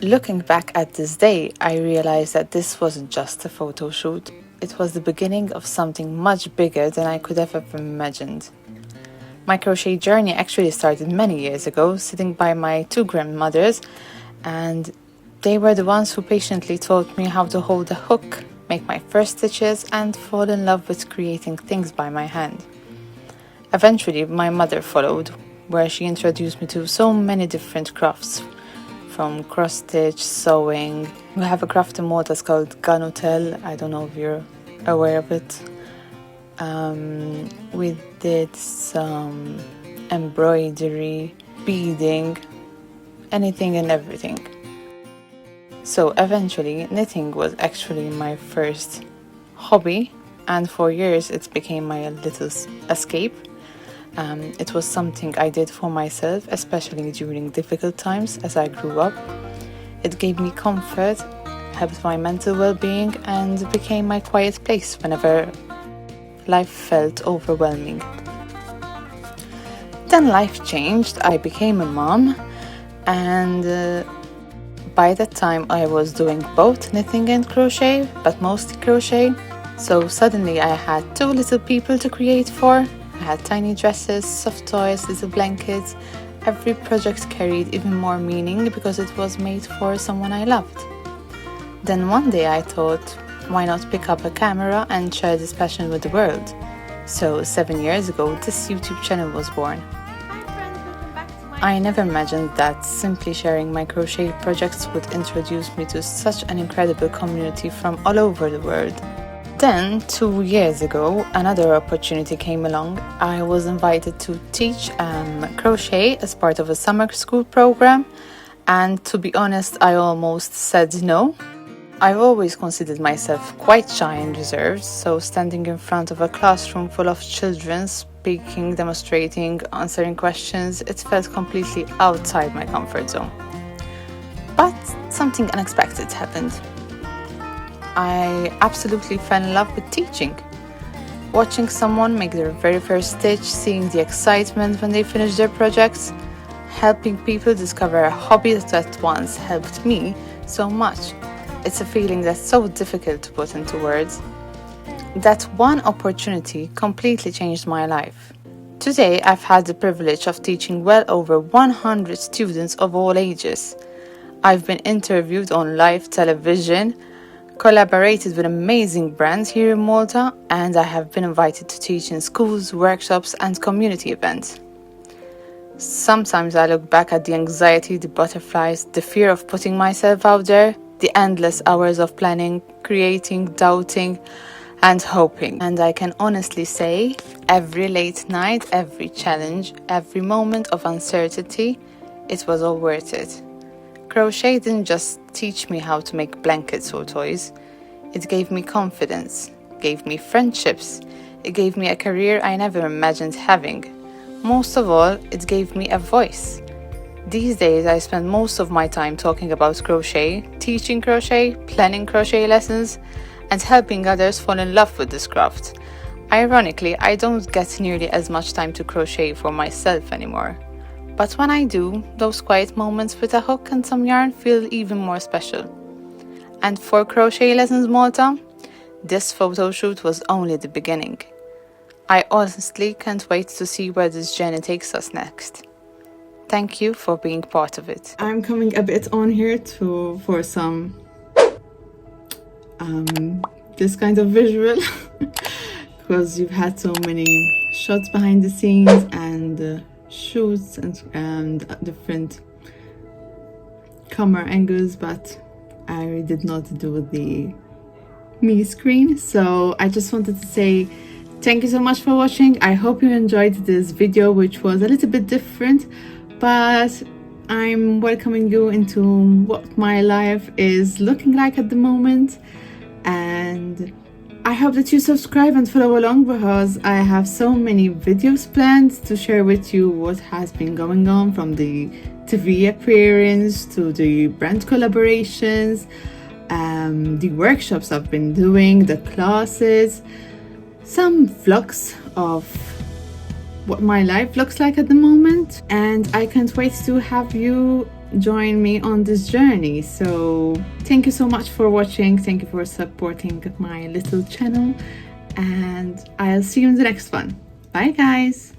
Looking back at this day, I realized that this wasn't just a photo shoot. It was the beginning of something much bigger than I could have ever imagined. My crochet journey actually started many years ago, sitting by my two grandmothers, and they were the ones who patiently taught me how to hold a hook, make my first stitches, and fall in love with creating things by my hand. Eventually, my mother followed, where she introduced me to so many different crafts, from cross stitch, sewing. We have a craft in Malta called ganutel. I don't know if you're aware of it. We did some embroidery, beading, anything and everything. So eventually, knitting was actually my first hobby, and for years it became my little escape. It was something I did for myself, especially during difficult times as I grew up. It gave me comfort, helped my mental well-being, and became my quiet place whenever life felt overwhelming. Then life changed. I became a mom, and by that time I was doing both knitting and crochet, but mostly crochet. So suddenly I had two little people to create for. I had tiny dresses, soft toys, little blankets. Every project carried even more meaning because it was made for someone I loved. Then one day I thought, why not pick up a camera and share this passion with the world? So 7 years ago, this YouTube channel was born. I never imagined that simply sharing my crochet projects would introduce me to such an incredible community from all over the world. Then, 2 years ago, another opportunity came along. I was invited to teach crochet as part of a summer school program, and to be honest, I almost said no. I've always considered myself quite shy and reserved, so standing in front of a classroom full of children, speaking, demonstrating, answering questions, it felt completely outside my comfort zone. But something unexpected happened. I absolutely fell in love with teaching. Watching someone make their very first stitch, seeing the excitement when they finish their projects, helping people discover a hobby that once helped me so much. It's a feeling that's so difficult to put into words. That one opportunity completely changed my life. Today, I've had the privilege of teaching well over 100 students of all ages. I've been interviewed on live television, collaborated with amazing brands here in Malta, and I have been invited to teach in schools, workshops, and community events. Sometimes I look back at the anxiety, the butterflies, the fear of putting myself out there, the endless hours of planning, creating, doubting, and hoping. And I can honestly say, every late night, every challenge, every moment of uncertainty, it was all worth it. Crochet didn't just teach me how to make blankets or toys. It gave me confidence, gave me friendships, it gave me a career I never imagined having. Most of all, it gave me a voice. These days, I spend most of my time talking about crochet, teaching crochet, planning crochet lessons, and helping others fall in love with this craft. Ironically, I don't get nearly as much time to crochet for myself anymore. But when I do, those quiet moments with a hook and some yarn feel even more special. And for Crochet Lessons Malta, this photo shoot was only the beginning. I honestly can't wait to see where this journey takes us next. Thank you for being part of it. I'm coming a bit on here for some this kind of visual because you've had so many shots behind the scenes and shoots and different camera angles, but I did not do the me screen. So I just wanted to say thank you so much for watching. I hope you enjoyed this video, which was a little bit different, but I'm welcoming you into what my life is looking like at the moment, and I hope that you subscribe and follow along because I have so many videos planned to share with you what has been going on, from the TV appearance to the brand collaborations, the workshops I've been doing, the classes, some vlogs of what my life looks like at the moment, and I can't wait to have you join me on this journey. So thank you so much for watching. Thank you for supporting my little channel, and I'll see you in the next one. Bye guys.